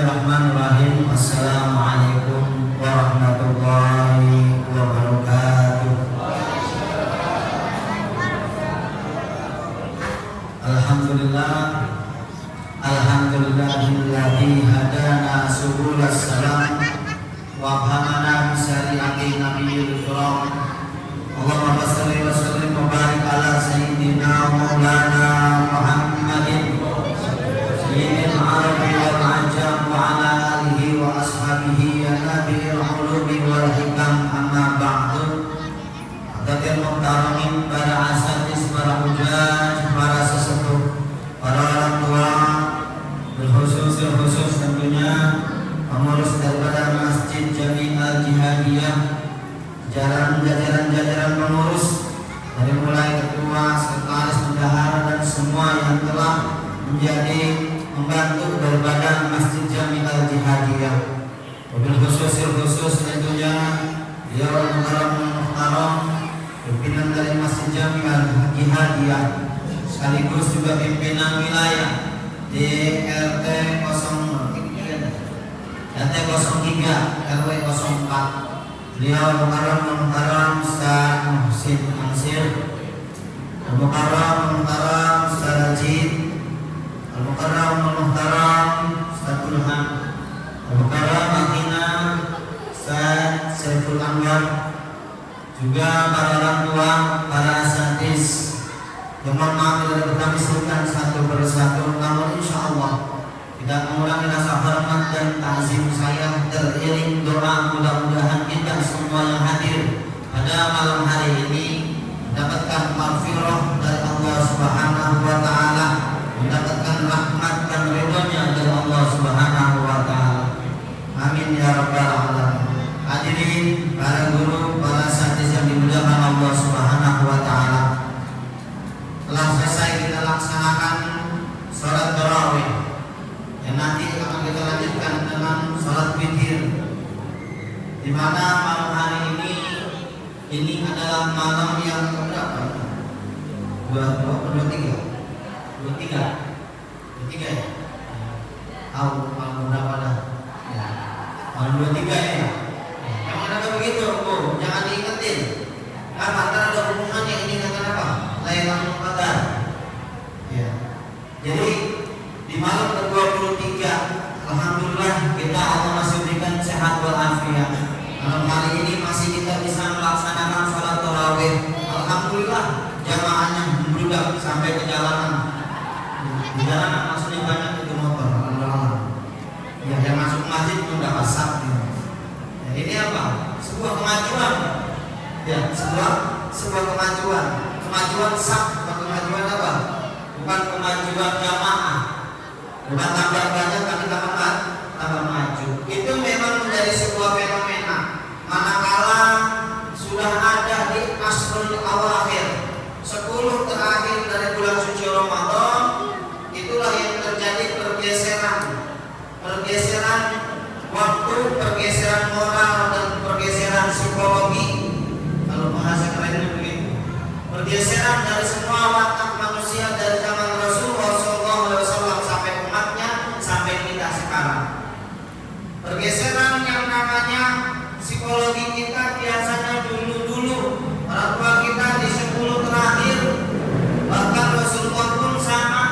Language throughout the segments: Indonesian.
Bismillahirrahmanirrahim. Assalamualaikum warahmatullahi wabarakatuh. Alhamdulillah, alhamdulillahilladzi hadana subulas salam wa hamana bisariati nabiyil kiram. Allahumma shalli wa sallim wa barik ala sayyidina maulana Muhammadin sayyidil arabi wal ajam wa ala alihi wa ashabihi ya nabiyil ulumi wal hikam, amma ba'du. Hadirin muhtaramin, para asatidz, para hujjaj, para sesepuh, para orang tua, berkhusus tentunya pengurus daripada Masjid Jami Al-Jihadiyah, jajaran pengurus dari mulai ketua, sekretaris, bendahara dan semua yang telah menjadi membantu daripada Masjid Jami Al-Jihadiyah. Wabil khusus tentunya beliau Muhtaram pimpinan dari Masjid Jami Al-Jihadiyah, sekaligus juga pimpinan wilayah di RT 03 RW 04. Beliau Muhtaram Ustaz Muhsin Ansir, Muhtaram Ustaz Rajid, Muhtaram Ustaz Burhan, Muhtaram Akhina Ustaz Saiful Anwar, juga para orang tua, para asatidz yang mohon maaf bila kami sebutkan satu persatu, namun insya Allah tidak mengurangi rasa hormat dan ta'zim saya teriring doa. Mudah-mudahan kita semua yang hadir pada malam hari ini mendapatkan maghfirah dari Allah Subhanahu wa taala, mendapatkan rahmat dan ridhonya dari Allah Subhanahu wa taala. Amin ya rabbal alamin. Hadirin para guru, para asatidz yang dimuliakan Allah Subhanahu wa taala, telah selesai kita laksanakan salat tarawih yang nanti akan kita lanjutkan dengan salat witir, di mana malam hari ini adalah malam yang keberapa? 23 ya? Tahu malam berapa dah? Ya. Malam 23 ya? Yang mana begitu? Oh, jangan diingetin. Karena ada hubungannya ini dengan apa? Lailatul Qadar. Ya. Jadi di malam ke-23, alhamdulillah kita Allah masih berikan sehat walafiat. Malam hari ini masih kita bisa melaksanakan sholat tarawih. Alhamdulillah jamaahnya membludak sampai ke jalanan. Di jalanan maksudnya banyak itu motor. Ya, yang masuk masjid pun udah pasang. Ya, ini apa? Sebuah kemajuan. Ya, sebuah kemajuan sah, bukan kemajuan apa? Bukan kemajuan jamaah. Bukan tambah banyak tapi tambah maju. Itu memang menjadi sebuah fenomena. Manakala sudah ada di asrul awakhir, 10 terakhir dari bulan suci Ramadan, itulah yang terjadi pergeseran waktu, pergeseran moral dan pergeseran psikologi. Kalau bahasa kerennya begitu, pergeseran dari semua watak manusia dari zaman Rasulullah SAW sampai umatnya sampai kita sekarang. Pergeseran yang namanya psikologi kita biasanya dulu orang tua kita di 10 terakhir, bahkan Rasulullah pun sama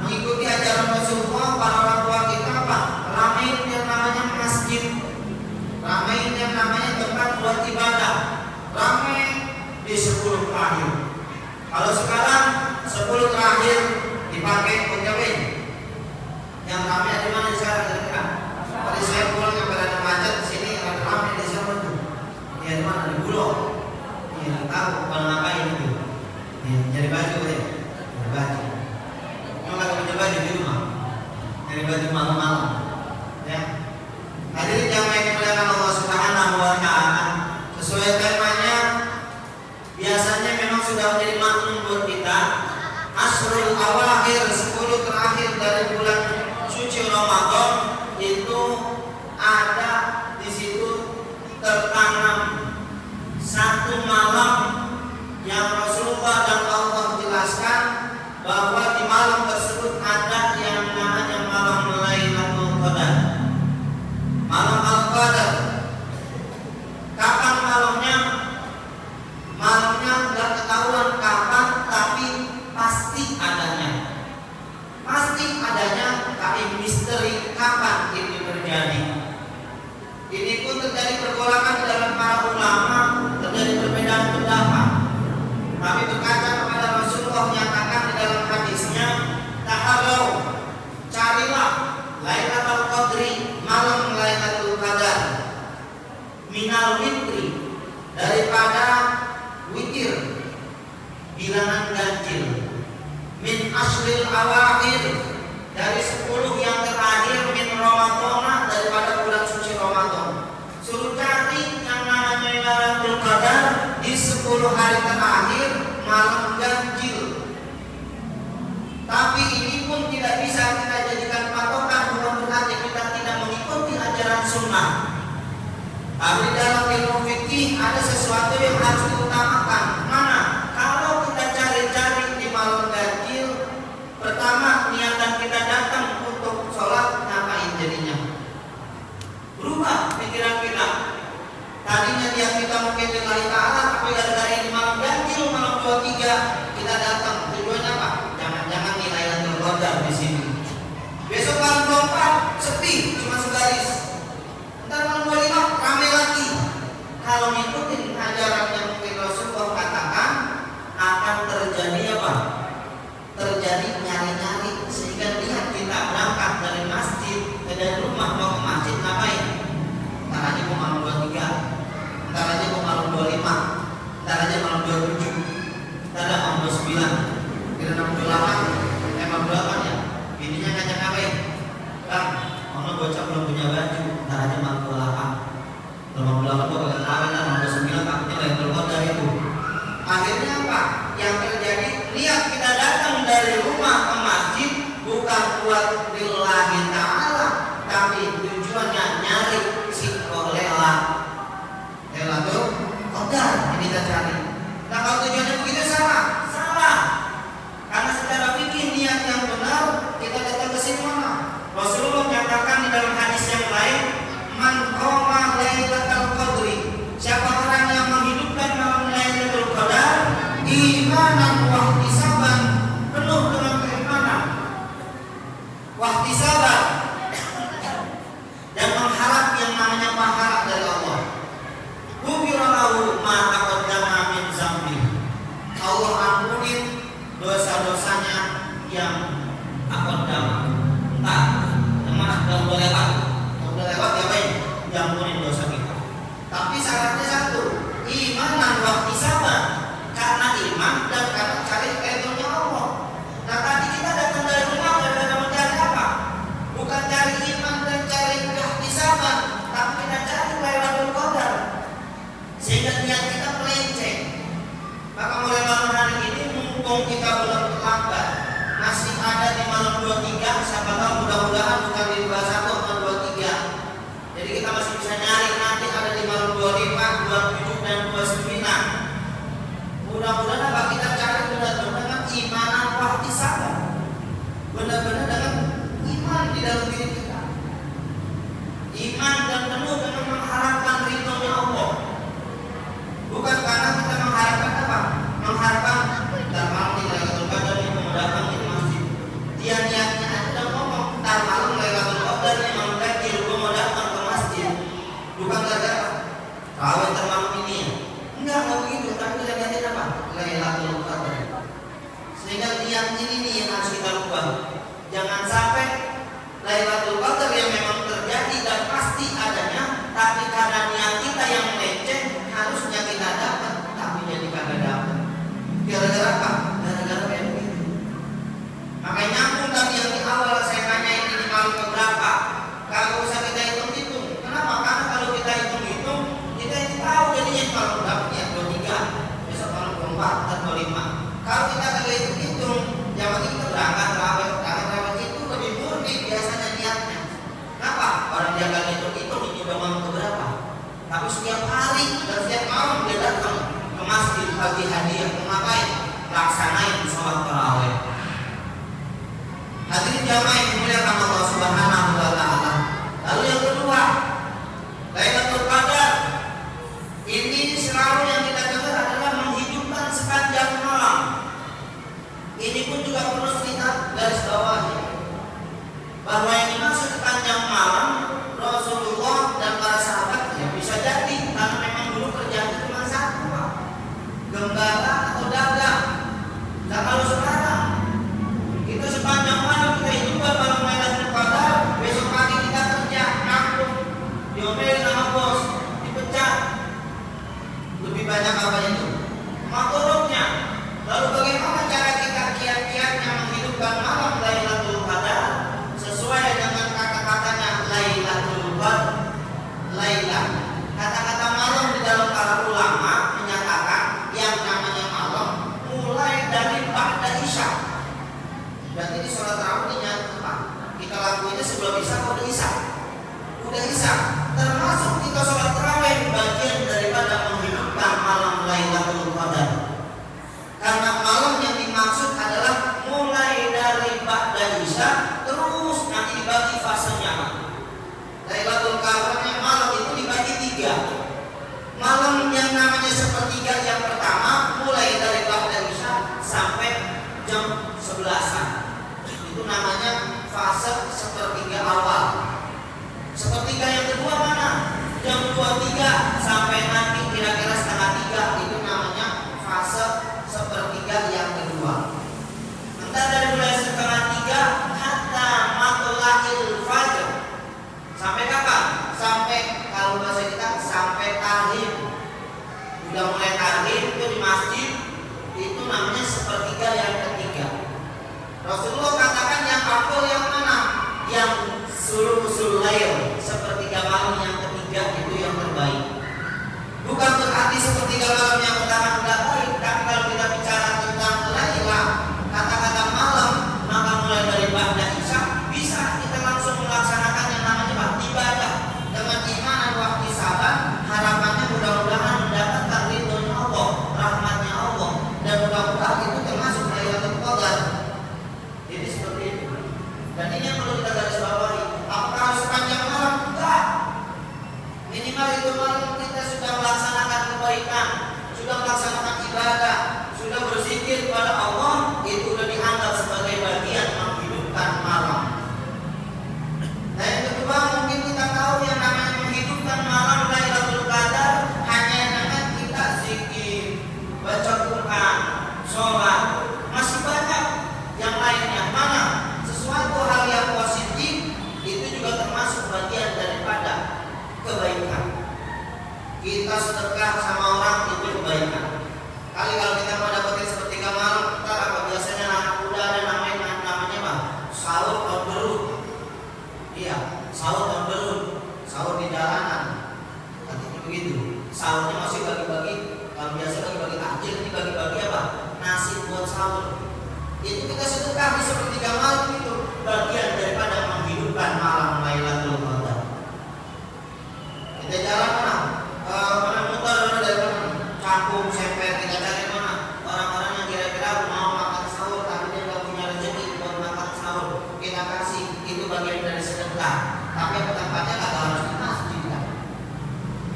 mengikuti ajaran Rasulullah. Para orang tua kita apa? Ramein yang namanya masjid, ramein yang namanya tempat buat ibadah, ramai di 10 terakhir. Kalau sekarang 10 terakhir dipakai ucapin yang ramai di mana sekarang kira-kira? Tadi saya pulang yang berada macet di sini, ada ramai di sana tuh. Ya di mana? Di Bulog. Iya, tahu kalau ngapain itu? Ya, jadi baju ya, jadi baju. Cuma kalau punya baju di rumah, jadi baju malam-malam. Ya. Hadirin jamaah yang dimuliakan Allah Subhanahu wa taala, sesuai temanya biasanya memang sudah menjadi maklum buat kita. Asrul awakhir, 10 terakhir dari bulan suci Ramadan itu ada di situ tertanam satu malam yang Rasulullah dan Allah jelaskan bahwa di malam tersebut ada yang namanya malam Lailatul Qadar. pribadi. Ini pun terjadi pergolakan di dalam para ulama, terjadi perbedaan pendapat. Kami berkaca kepada Rasulullah menyatakan di dalam hadisnya, taharau, carilah Lailatul Qadri, malam Lailatul Qadar, minal witri, daripada witir, bilangan ganjil, min asril awakhir, dari 10 yang terakhir, min Ramadan, daripada bulan suci Ramadan. Suruh cari yang namanya Lailatul Qadar di 10 hari terakhir, malam ganjil. Tapi ini pun tidak bisa kita jadikan patokan, bukan berarti kita tidak mengikuti ajaran sunnah. Tapi dalam ilmu fikih ada sesuatu yang harus diutamakan. Mana? Kalau kita cari-cari di malam ganjil, pertama niatan kita datang untuk sholat, ngapain jadinya? Berubah pikiran kita. Tadinya niat kita mungkin lillahi ta'ala, tapi gara-gara di malam ganjil, malam 23 kita datang. Tujuannya apa? Jangan-jangan nilai Lailatul Qadar di sini. Besok malam 24 sepi, cuma sebaris. Ntar malam 25 rame lagi. Kalau ngikutin ajaran yang mungkin Rasulullah katakan, akan terjadi apa? Terjadi nyari-nyari, sehingga lihat kita berangkat dari masjid dari rumah mau ke masjid ngapain? Ntar aja mau malam 23, ntar aja mau malam 25, ntar aja malam 27, ntar ada malam 29, kira 68, malam 28 ya. Ininya ngajak ngapain? Bang, mama bocah belum punya baju, ntar aja malam 28. Malam 28 gua kagak kawin, ntar malam 29 takutnya Lailatul Qadar itu. Akhirnya apa? Yang terjadi, lihat kita datang dari rumah ke masjid bukan buat lillahi ta'ala, tapi tujuannya nyari si Lailatul Qadar ini kita cari. Nah kalau tujuannya begitu salah. Karena secara fikih niat yang benar kita datang ke sini mana? Rasulullah menyatakan di dalam hadis yang lain, man qama Lailatul Qadri, siapa orang yang menghidupkan malam Lailatul Qadar imanan wa ihtisaban, penuh dengan keimanan, wa ihtisaban, dan mengharap yang namanya pahala dari Allah. Ghufira lahu ma taqaddama min dzambi, Allah ampunin dosa-dosanya yang taqaddama. Entah yang mana yang udah lewat diapain? Diampunin dosa kita. Tapi syaratnya satu, imanan wa ihtisaban, karena iman dan karena cari ridhonya Allah. Nah tadi kita datang dari rumah dan mencari apa? Bukan cari iman dan cari ihtisaban, tapi kita cari Lailatul Qadar. Sehingga niat kita melenceng. Maka mulai malam hari ini, mumpung kita belum terlambat, masih ada di malam 23, siapa tahu mudah-mudahan bukan di 21 atau 23. Jadi kita masih bisa nyari, nanti ada di malam 25, 27 dan 29. Mudah-mudahan apa kita cari benar-benar dengan imanan wa ihtisaban, benar-benar dengan iman di dalam diri kita, iman dan penuh dengan mengharapkan ridhonya Allah. Bukan karena kita mengharapkan apa? Mengharapkan ntar malam di Lailatul Qadar ini mau datang di masjid. Dia niatnya aja ngomong, ntar malam Lailatul Qadar ini malam ganjil, gue mau datang ke masjid. Bukan gara-gara kawin ntar malam ini ya. Enggak begitu, tapi kita niatin apa? Lailatul Qadar. Sehingga niat ini nih yang harus kita ubah. Jangan sampai Lailatul Qadar yang memang terjadi dan pasti adanya, tapi karena niat kita yang melenceng, harusnya kita dapat, tapi jadi kagak dapat. Gara-gara apa? Gara-gara kayak begitu. Makanya nyambung tadi yang di awal saya tanya ini di malam keberapa. Kalau usah kita hitung-hitung. Kenapa? Karena kalau kita hitung-hitung, kita tahu jadinya malam berapa ya? 23, besok malam 24 atau 25. Kalau kita kagak hitung-hitung, yang penting kita berangkat rawat itu lebih murni biasanya niatnya. Kenapa? Orang dia kagak hitung-hitung ini udah malam keberapa. Tapi setiap hari dan setiap malam dia datang ke masjid bagi hadiah. Ngapain? Laksanain sholat tarawih. Hadirin jamaah yang dimuliakan Allah Subhanahu wa Ta'ala. Lalu yang kedua, Lailatul Qadar ini selalu yang kita dengar adalah menghidupkan sepanjang malam. Ini pun juga perlu kita garis bawahi bahwa yang dimaksud sepanjang malam laila. Kata-kata malam di dalam para ulama menyatakan yang namanya malam mulai dari ba'da isya. Berarti di sholat tarawihnya apa? Kita lakuinnya sebelum isya atau udah isya? Udah isya. Termasuk kita sholat tarawih bagian daripada menghidupkan malam Lailatul Qadar. Karena malam yang dimaksud adalah mulai dari ba'da isya terus nanti dibagi fasenya. Lailatul Qadarnya malam itu dibagi 3. Malam yang namanya sepertiga yang pertama mulai dari ba'da isya sampai jam 11-an. Itu namanya fase sepertiga awal. Sepertiga yang kedua mana? Jam 23 sampai nanti kira-kira setengah 3. Itu namanya fase sepertiga yang kedua. Entah dari mulai setengah 3 hatta matla'il fajr. Sampai kapan? Sampai kalau bahasa kita sampai tahrim. Udah mulai tahrim itu di masjid, itu namanya sepertiga yang ketiga. Rasulullah katakan yang afdal yang mana? Yang sulusul lail, sepertiga malam yang ketiga itu yang terbaik. Bukan berarti sepertiga malam yang pertama tidak baik, tapi kalau kita bicara tentang lailah, kata-kata malam, maka mulai dari ba'da isya bisa kita langsung melaksanakan yang namanya ibadah dengan iman dan ihtisaban. Harapannya mudah-mudahan mendapatkan ridhonya Allah, rahmatnya Allah, dan mudah-mudahan itu termasuk Lailatul Qadar. Jadi seperti itu. Dan ini yang perlu kita garis bawahi. Apakah sepanjang malam? Enggak. Minimal itu malam kita sudah melaksanakan kebaikan, sudah melaksanakan ibadah, sudah berzikir kepada Allah, itu sudah dianggap sebagai bagian menghidupkan malam. Nah yang kedua, mungkin kita tahu yang namanya menghidupkan malam Lailatul Qadar hanya dengan kita zikir, baca Quran, sholat, masih banyak yang lainnya. Mana? Sesuatu hal yang positif itu juga termasuk bagian daripada kebaikan. Kita sedekah sama orang itu kebaikan. Kali kalau kita mau dapetin sepertiga malam, ntar apa biasanya anak muda ada namanya apa? Sahur on the road. Iya, sahur on the road, sahur di jalanan. Nanti begitu. Sahurnya masih bagi-bagi. Kalau biasa bagi-bagi takjil, ini bagi-bagi apa? Nasi buat sahur. Itu kita sedekah di sepertiga malam itu bagian daripada menghidupkan malam Lailatul Qadar. Kita jalan mana? Mana muter dari mana? Kampung, semper, kita cari mana? Orang-orang yang kira-kira mau makan sahur tapi dia nggak punya rezeki buat makan sahur, kita kasih. Itu bagian dari sedekah. Tapi tempatnya nggak harus di masjid kan?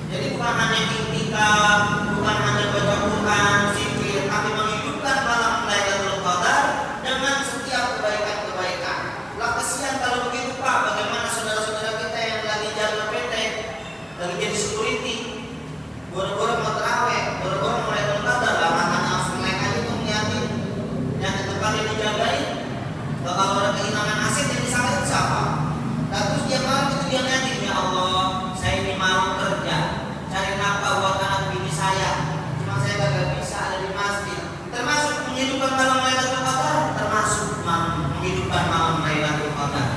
Jadi bukan hanya iktikaf, bukan hanya baca Quran, zikir, tapi menghidupkan malam Lailatul Qadar dengan setiap kebaikan-kebaikan. Lah kesian kalau begitu Pak, bagaimana saudara-saudara kita yang lagi jaga PT, lagi jadi security, boro-boro mau terawih, boro-boro mau Lailatul Qadar, lah makanya harus melek aja tuh niatin yang tempat yang dijagain. Kalau ada kehilangan aset yang disalahin siapa? Dan terus dia malam itu dia niatin, ya Allah, saya ini mau kerja, cari nafkah buat anak bini saya, cuma saya gak bisa ada di masjid. Termasuk menghidupkan malam Lailatul Qadar, termasuk menghidupkan malam Lailatul Qadar.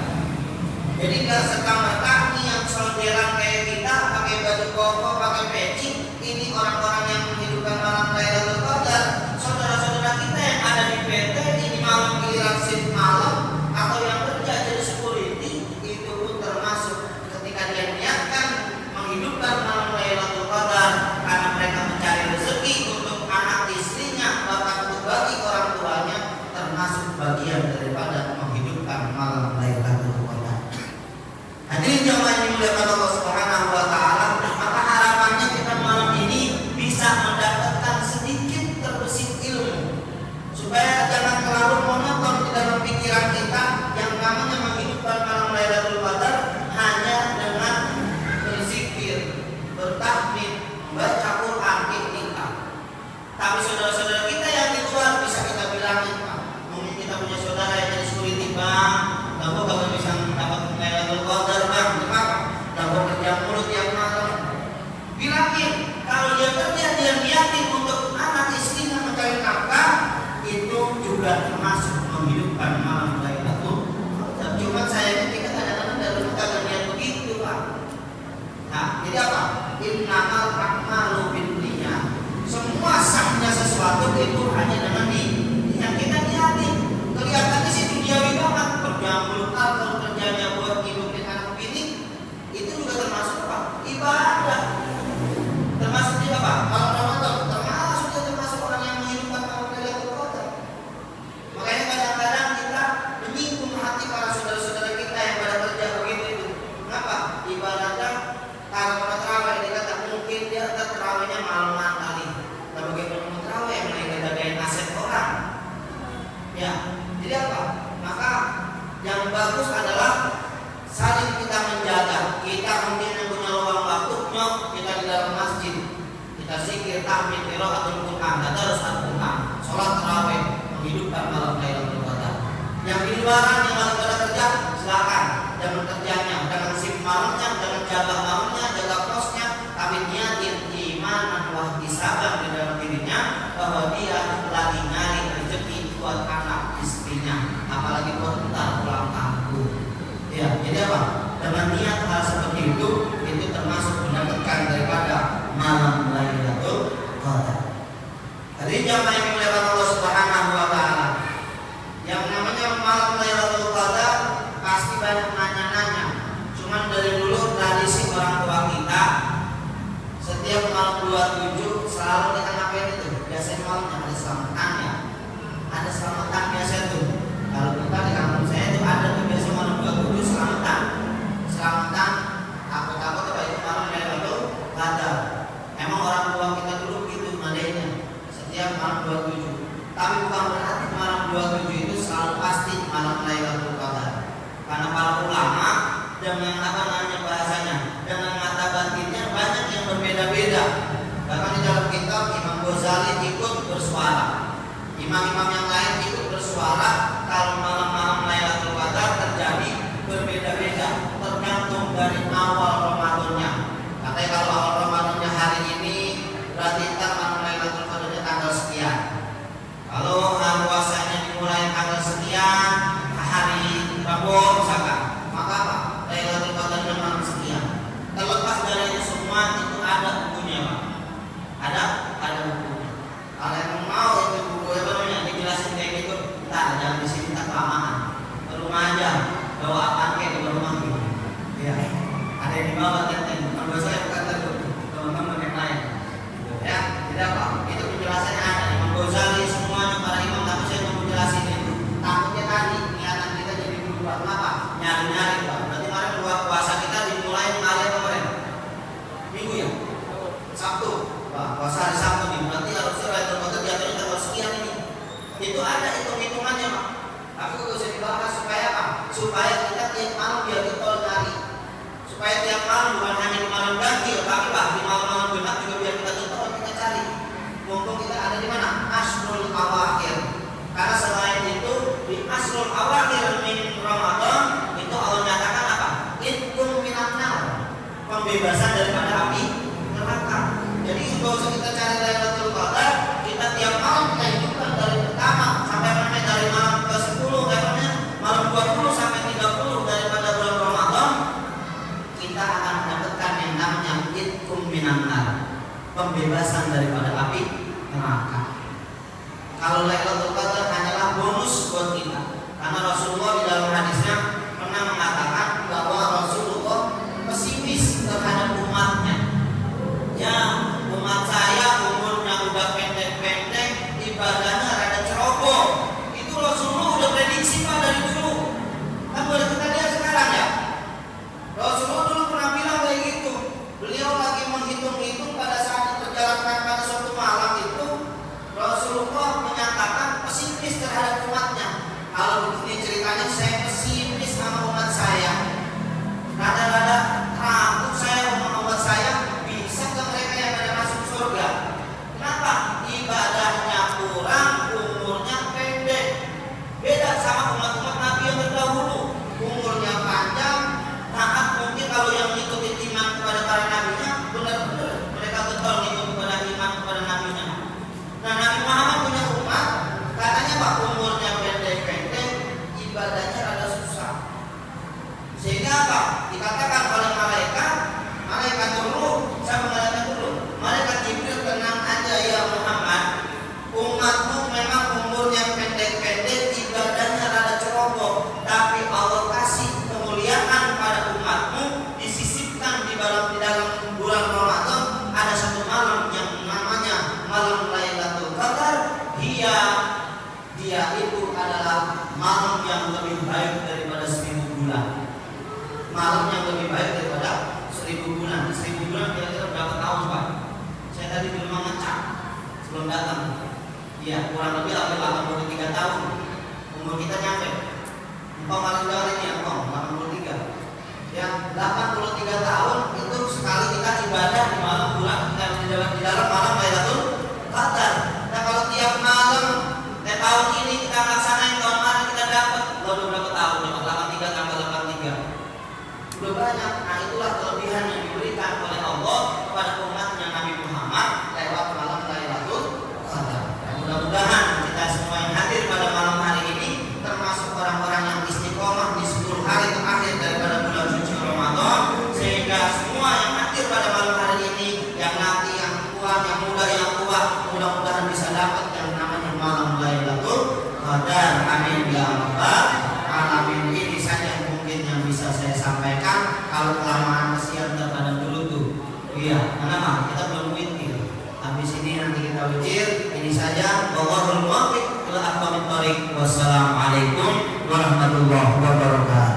Jadi gak serta-merta ini yang solderan kayak kita pakai baju koko, pakai peci, ini orang-orang yang menghidupkan malam Lailatul Qadar. Saudara-saudara kita yang ada di PT ini malam giliran shift malam atau yang kerja jadi security, itu pun termasuk ketika dia niatkan menghidupkan malam Lailatul Qadar karena mereka mencari rezeki untuk anak istrinya, bahkan untuk bagi orang tuanya, termasuk bagian daripada menghidupkan malam Lailatul Qadar. Hadirin jamaah yang dimuliakan Allah Subhanahu wa taala, maka harapannya kita malam ini bisa Innamal a'malu binniyat. Semua sahnya sesuatu itu hanya dengan yang kita niatin. Kelihatannya sih duniawi banget, berjam-jam kalau kerjanya buat hidupin anak bini, itu juga termasuk apa? Ibadah. Termasuk juga apa? Kalau Ramadan termasuk orang yang menghidupkan malam Lailatul Qadar. Makanya kadang-kadang kita menyinggung hati para saudara-saudara kita yang pada kerja begitu itu. Kenapa? Ibaratnya kalau terawih dikata mungkin dia terawihnya malam kali. Tapi bagaimana mau terawih yang mereka jagain aset orang? Ya, jadi apa? Maka yang bagus adalah saling kita menjaga. Kita mungkin yang punya luang waktu, nyok kita di dalam masjid, kita zikir, tahmid, qiraatul Quran, kita harus Al-Quran, sholat tarawih, menghidupkan malam Lailatul Qadar. Yang di luaran yang lagi pada kerja, silakan. Jangan kerjanya, jangan sip malamnya, jangan jaga malamnya, jaga kosnya, tapi niatin iman dan wahtisaban di dalam dirinya bahwa dia lagi nyari rezeki buat anak istrinya, apalagi buat kita pulang kampung. Ya, jadi apa? Dengan niat hal seperti itu termasuk mendapatkan daripada malam Lailatul Qadar. Jadi jamaah yang dimuliakan Allah Subhanahu wa taala, yang namanya malam Lailatul Qadar pasti banyak nanya-nanya. Cuman dari dulu tradisi orang tua kita setiap malam 27 selalu kita ngapain itu? Biasanya malamnya ada selamatan ya. Ada selamatan biasa tuh. Kalau kita di kampung saya itu ada tuh biasa malam 27 selamatan. Selamatan takut-takut apa itu malam Lailatul Qadar. Emang orang tua kita dulu begitu ngadainnya. Setiap malam 27. Tapi bukan berarti malam 27 itu selalu pasti malam Lailatul Qadar. Karena para ulama dengan apa namanya bahasanya, dengan mata batinnya banyak yang berbeda-beda. Bahkan di dalam kitab Imam Ghazali ikut bersuara, imam-imam yang lain ikut bersuara kalau malam-malam Lailatul Qadar terjadi berbeda-beda, tergantung dari awal Ramadannya. Katanya kalau awal Ramadannya hari ini, berarti ntar malam Lailatul Qadarnya tanggal sekian. Kalau puasanya dimulai tanggal sekian, hari Rabu misalkan, maka apa? Lailatul Qadarnya malam sekian. Terlepas dari itu semua itu ada bukunya, Pak. Ada bukunya. Kalau yang mau itu buku apa namanya dijelasin kayak gitu, jangan di sini tak kelamaan. Ke rumah aja, bawa apaan kayak ke rumah gitu. Ya, ada yang dibawa tentang bukan bahasa yang bukan tertutup, teman-teman yang lain. Ya, tidak apa. Itu penjelasannya ada. Imam Ghazali semuanya para imam, tapi saya mau jelasin itu. Takutnya tadi niatan kita jadi berubah. Kenapa? Nyari-nyari, Pak. Berarti kemarin puasa kita dimulai hari apa kemarin? Minggu ya? Sabtu. Wah, puasa hari Sabtu nih. Berarti harusnya Lailatul Qadar jatuhnya tanggal sekian ini. Itu ada hitung-hitungannya, Pak. Tapi kalau saya dibahas supaya apa? Supaya kita tiap malam biar getol nyari. Supaya tiap malam bukan hanya di malam ganjil, tapi Pak di malam-malam genap juga biar kita getol, kita cari. Mumpung kita ada di mana? Asrul Awakhir. Karena selain itu di Asrul Awakhir min Ramadan itu Allah nyatakan apa? Itkum minan nar, pembebasan daripada api neraka. Jadi kalau kita cari Lailatul Qadar, kita tiap malam kita hidupkan dari pertama sampai mana dari malam ke-10, malam 20 sampai 30 daripada bulan Ramadan, kita akan mendapatkan yang namanya itkum minan nar, pembebasan daripada api neraka. Kalau Lailatul Qadar hanyalah bonus buat kita. Karena Rasulullah di dalam hadisnya pernah mengatakan bahwa Rasulullah pesimis terhadap umatnya. Ya, umat saya umurnya udah pendek-pendek, ibadahnya rada ceroboh. Itu Rasulullah udah prediksi Pak dari dulu. Kan boleh kita lihat sekarang ya. Rasulullah dulu pernah bilang kayak gitu. Beliau lagi menghitung-hitung pada saat diperjalankan pada suatu malam itu, Rasulullah menyatakan pesimis terhadap umatnya. Kalau begini ceritanya, saya pesimis sama umat saya. semua yang hadir pada malam hari ini, yang laki, yang tua, yang muda, yang tua, mudah-mudahan bisa dapat yang namanya malam Lailatul Qadar. Amin ya rabbal alamin. Ini saja mungkin yang bisa saya sampaikan. Kalau kelamaan kesian terhadap dulu tuh. Iya, kenapa? Kita belum witir. Habis ini nanti kita witir. Ini saja. Wallahul muwaffiq ila aqwamit thoriq. Wassalamualaikum warahmatullahi wabarakatuh.